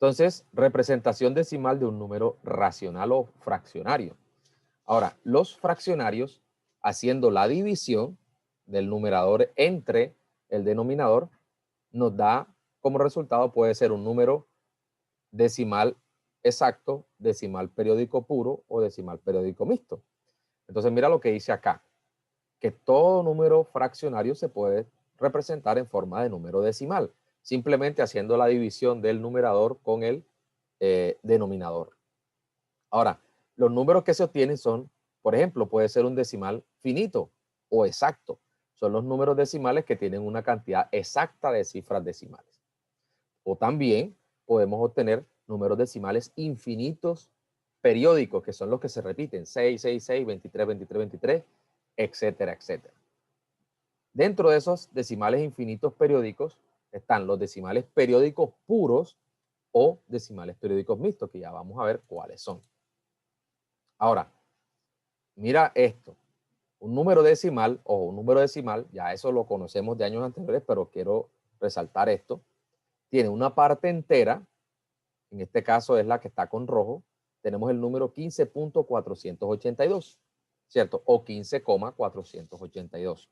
Entonces, representación decimal de un número racional o fraccionario. Ahora, los fraccionarios, haciendo la división del numerador entre el denominador, nos da como resultado, puede ser un número decimal exacto, decimal periódico puro o decimal periódico mixto. Entonces, mira lo que dice acá, que todo número fraccionario se puede representar en forma de número decimal, simplemente haciendo la división del numerador con el denominador. Ahora, los números que se obtienen son, por ejemplo, puede ser un decimal finito o exacto. Son los números decimales que tienen una cantidad exacta de cifras decimales. O también podemos obtener números decimales infinitos periódicos, que son los que se repiten, 6, 6, 6, 23, 23, 23, etcétera, etcétera. Dentro de esos decimales infinitos periódicos están los decimales periódicos puros o decimales periódicos mixtos, que ya vamos a ver cuáles son. Ahora, mira esto. Un número decimal o un número decimal, ya eso lo conocemos de años anteriores, pero quiero resaltar esto. Tiene una parte entera, en este caso es la que está con rojo. Tenemos el número 15.482, ¿cierto? O 15,482.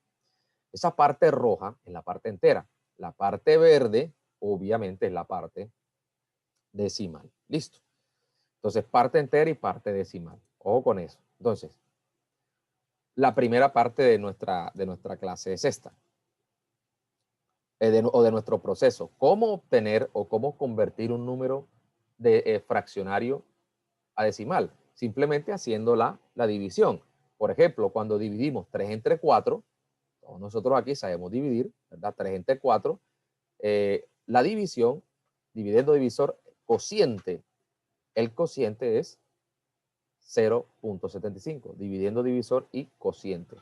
Esa parte roja es la parte entera. La parte verde, obviamente, es la parte decimal. Listo. Entonces, parte entera y parte decimal. Ojo con eso. Entonces, la primera parte de nuestra clase es esta. O de nuestro proceso. ¿Cómo obtener o cómo convertir un número de fraccionario a decimal? Simplemente haciendo la división. Por ejemplo, cuando dividimos 3 entre 4, todos nosotros aquí sabemos dividir, ¿verdad? 3 entre 4, la división, dividendo divisor, cociente. El cociente es 0.75, dividiendo divisor y cociente.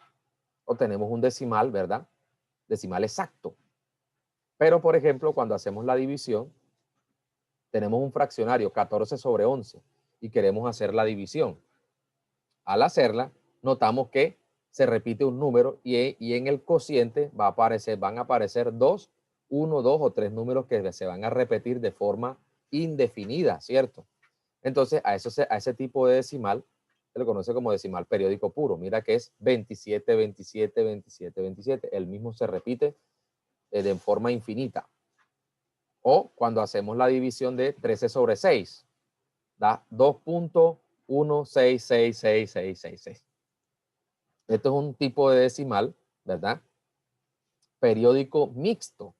Obtenemos un decimal, ¿verdad? Decimal exacto. Pero, por ejemplo, cuando hacemos la división, tenemos un fraccionario 14 sobre 11 y queremos hacer la división. Al hacerla, notamos que se repite un número y en el cociente van a aparecer 2, 1, 2 o 3 números que se van a repetir de forma indefinida, ¿cierto? Entonces, a ese tipo de decimal se le conoce como decimal periódico puro. Mira que es 27, 27, 27, 27. El mismo se repite de forma infinita. O cuando hacemos la división de 13 sobre 6, da 2.1666666. Esto es un tipo de decimal, ¿verdad? Periódico mixto.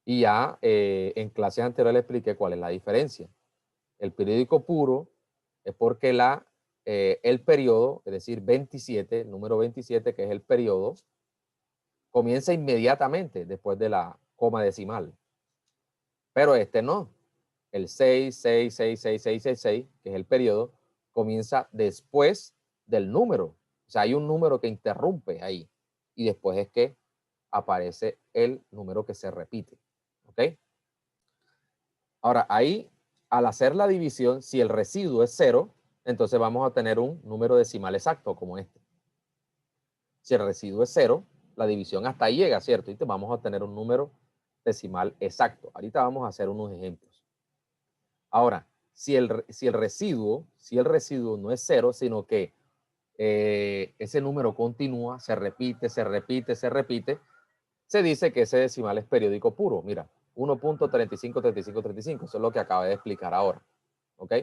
Y ya en clases anteriores le expliqué cuál es la diferencia. El periódico puro es porque el periodo, es decir, 27, el número 27, que es el periodo, comienza inmediatamente después de la coma decimal. Pero este no. El 6, 6, 6, 6, 6, 6, 6, que es el periodo, comienza después del número. O sea, hay un número que interrumpe ahí. Y después es que aparece el número que se repite. ¿Ok? Ahora, ahí, al hacer la división, si el residuo es 0, entonces vamos a tener un número decimal exacto como este. Si el residuo es 0, la división hasta ahí llega, ¿cierto? Y vamos a tener un número decimal exacto. Ahorita vamos a hacer unos ejemplos. Ahora, si el residuo no es 0, sino que ese número continúa, se repite, se repite, se repite, se dice que ese decimal es periódico puro. Mira, 1.353535, eso es lo que acabé de explicar ahora. ¿Ok?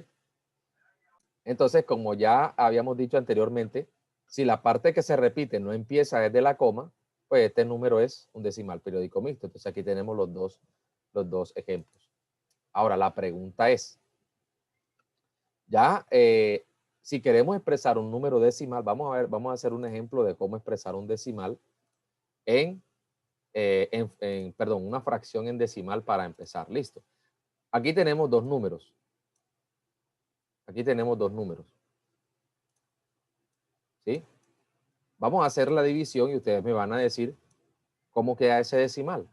Entonces, como ya habíamos dicho anteriormente, si la parte que se repite no empieza desde la coma, pues este número es un decimal periódico mixto. Entonces aquí tenemos los dos ejemplos. Ahora, la pregunta es, ya si queremos expresar un número decimal, vamos a hacer un ejemplo de cómo expresar un decimal perdón, una fracción en decimal para empezar. Listo. Aquí tenemos dos números. Aquí tenemos dos números. ¿Sí? Vamos a hacer la división y ustedes me van a decir cómo queda ese decimal.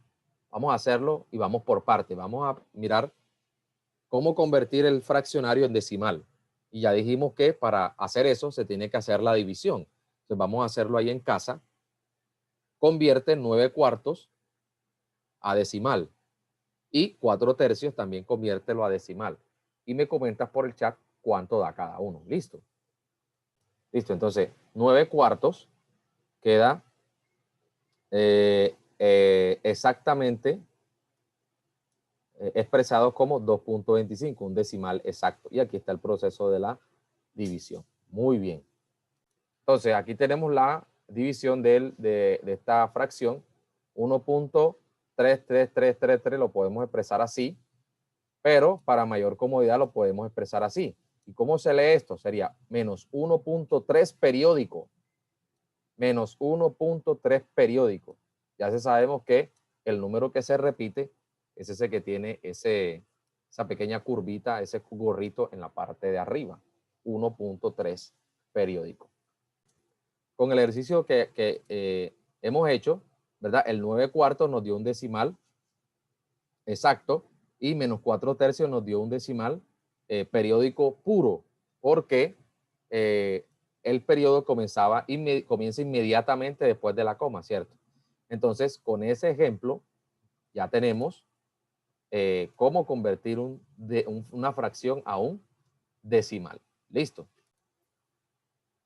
Vamos a hacerlo y vamos por parte. Vamos a mirar cómo convertir el fraccionario en decimal. Y ya dijimos que para hacer eso se tiene que hacer la división. Entonces vamos a hacerlo ahí en casa. Convierte 9 cuartos a decimal. Y 4/3 también conviértelo a decimal. Y me comentas por el chat cuánto da cada uno. ¿Listo? Listo, entonces 9/4 queda exactamente expresado como 2.25, un decimal exacto. Y aquí está el proceso de la división. Muy bien. Entonces, aquí tenemos la división de esta fracción. 1.33333 lo podemos expresar así, pero para mayor comodidad lo podemos expresar así. ¿Y cómo se lee esto? Sería menos 1.3 periódico. Menos 1.3 periódico. Ya sabemos que el número que se repite es ese que tiene esa pequeña curvita, ese gorrito en la parte de arriba. 1.3 periódico. Con el ejercicio que hemos hecho, ¿verdad? El 9/4 nos dio un decimal exacto y menos 4/3 nos dio un decimal periódico puro, porque el periodo comienza inmediatamente después de la coma, ¿cierto? Entonces, con ese ejemplo, ya tenemos cómo convertir una fracción a un decimal. ¿Listo?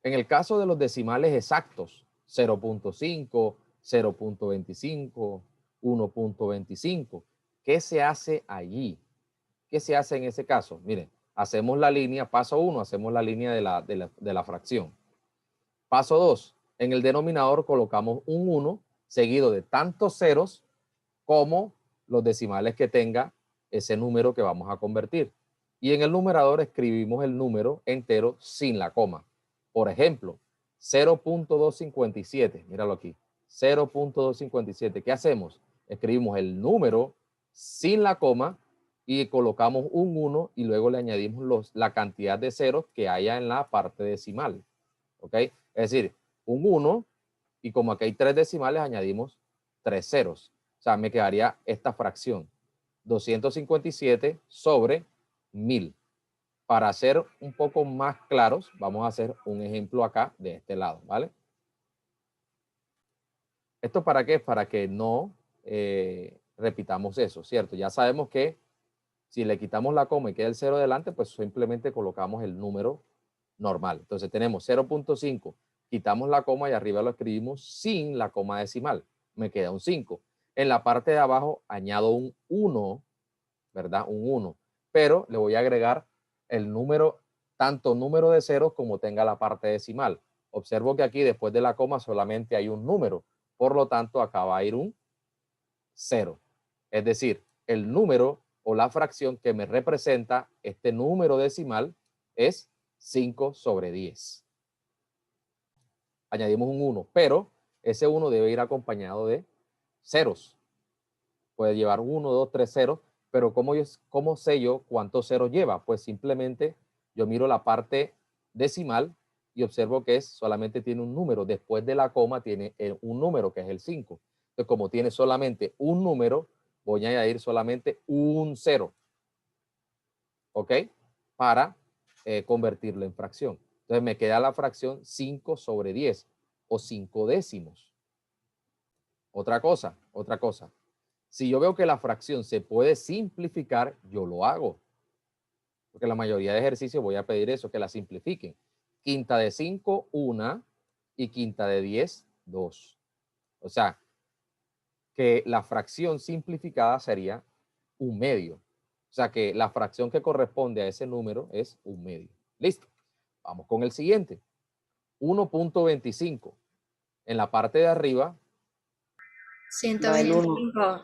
En el caso de los decimales exactos, 0.5, 0.25, 1.25, ¿qué se hace allí? ¿Qué se hace en ese caso? Miren, hacemos la línea, paso 1, hacemos la línea de la fracción. Paso 2, en el denominador colocamos un 1 seguido de tantos ceros como los decimales que tenga ese número que vamos a convertir. Y en el numerador escribimos el número entero sin la coma. Por ejemplo, 0.257, míralo aquí, 0.257. ¿Qué hacemos? Escribimos el número sin la coma y colocamos un 1 y luego le añadimos la cantidad de ceros que haya en la parte decimal. ¿Ok? Es decir, un 1 y como aquí hay 3 decimales, añadimos 3 ceros. O sea, me quedaría esta fracción, 257 sobre 1000. Para ser un poco más claros, vamos a hacer un ejemplo acá de este lado, ¿vale? ¿Esto para qué? Para que no repitamos eso, ¿cierto? Ya sabemos que si le quitamos la coma y queda el 0 delante, pues simplemente colocamos el número normal. Entonces tenemos 0.5, quitamos la coma y arriba lo escribimos sin la coma decimal. Me queda un 5. En la parte de abajo añado un 1, ¿verdad? Un 1. Pero le voy a agregar el número, tanto número de ceros como tenga la parte decimal. Observo que aquí después de la coma solamente hay un número. Por lo tanto, acá va a ir un 0. Es decir, el número o la fracción que me representa este número decimal es 5 sobre 10. Añadimos un 1, pero ese 1 debe ir acompañado de ceros. Puede llevar 1, 2, 3 ceros, pero ¿cómo sé yo cuántos ceros lleva? Pues simplemente yo miro la parte decimal y observo que solamente tiene un número. Después de la coma tiene un número que es el 5. Entonces, como tiene solamente un número, voy a añadir solamente un 0. ¿Ok? Para convertirlo en fracción. Entonces me queda la fracción 5 sobre 10 o 5 décimos. Otra cosa. Si yo veo que la fracción se puede simplificar, yo lo hago. Porque la mayoría de ejercicios voy a pedir eso, que la simplifiquen. Quinta de 5, 1 y quinta de 10, 2. O sea, que la fracción simplificada sería un medio. O sea que la fracción que corresponde a ese número es un medio. Listo. Vamos con el siguiente. 1.25. En la parte de arriba, 125.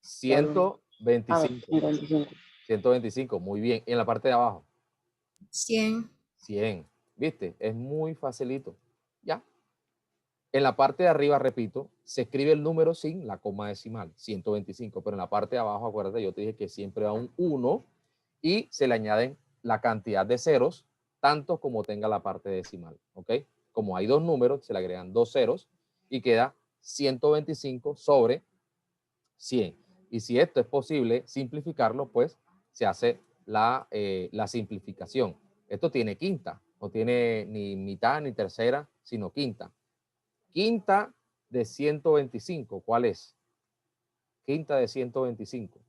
125. 125. 125, muy bien. Y en la parte de abajo, 100. 100. ¿Viste? Es muy facilito. Ya. En la parte de arriba, repito, se escribe el número sin la coma decimal, 125. Pero en la parte de abajo, acuérdate, yo te dije que siempre va un 1 y se le añaden la cantidad de ceros, tanto como tenga la parte decimal. ¿Ok? Como hay dos números, se le agregan dos ceros y queda 125 sobre 100. Y si esto es posible simplificarlo, pues se hace la simplificación. Esto tiene quinta, no tiene ni mitad ni tercera, sino quinta. Quinta de 125, ¿cuál es? Quinta de 125.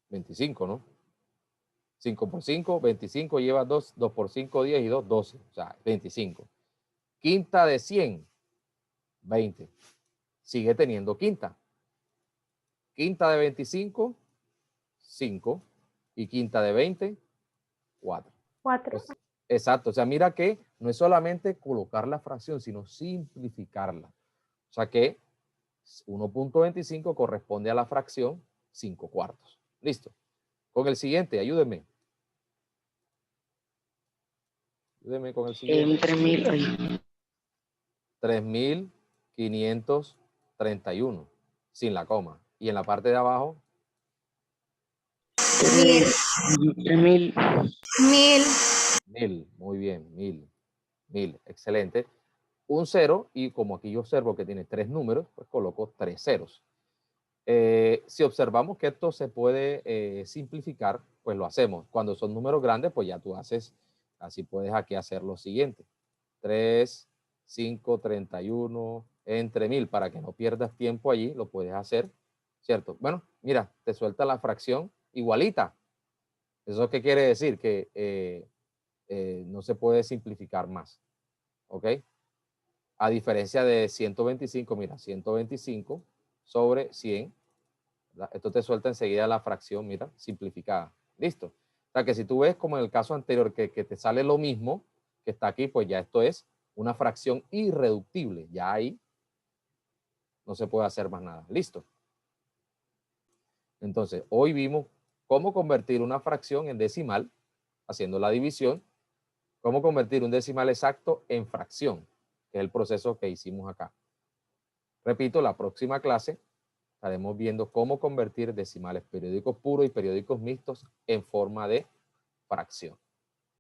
25, ¿no? 5 por 5, 25 lleva 2, 2 por 5, 10 y 2, 12, o sea, 25. Quinta de 100, 20. Sigue teniendo quinta. Quinta de 25, 5. Y quinta de 20, 4. 4. Pues, exacto, o sea, mira que no es solamente colocar la fracción, sino simplificarla. O sea que 1.25 corresponde a la fracción 5 cuartos. Listo. Con el siguiente, ayúdenme. Ayúdenme con el siguiente. 3.531, sin la coma. Y en la parte de abajo, 1000, 3000. 1000, 1.000. Muy bien, 1.000. Excelente. Un cero, y como aquí yo observo que tiene 3 números, pues coloco 3 ceros. Si observamos que esto se puede simplificar, pues lo hacemos. Cuando son números grandes, pues ya tú haces, así puedes aquí hacer lo siguiente. 3, 5, 31, entre 1000, para que no pierdas tiempo allí, lo puedes hacer, ¿cierto? Bueno, mira, te suelta la fracción igualita. ¿Eso qué quiere decir? Que no se puede simplificar más, ¿ok? A diferencia de 125, mira, 125 sobre 100, ¿verdad? Esto te suelta enseguida la fracción, mira, simplificada. Listo. O sea que si tú ves como en el caso anterior que te sale lo mismo que está aquí, pues ya esto es una fracción irreductible. Ya ahí no se puede hacer más nada. Listo. Entonces, hoy vimos cómo convertir una fracción en decimal, haciendo la división, cómo convertir un decimal exacto en fracción, que es el proceso que hicimos acá. Repito, la próxima clase estaremos viendo cómo convertir decimales periódicos puros y periódicos mixtos en forma de fracción.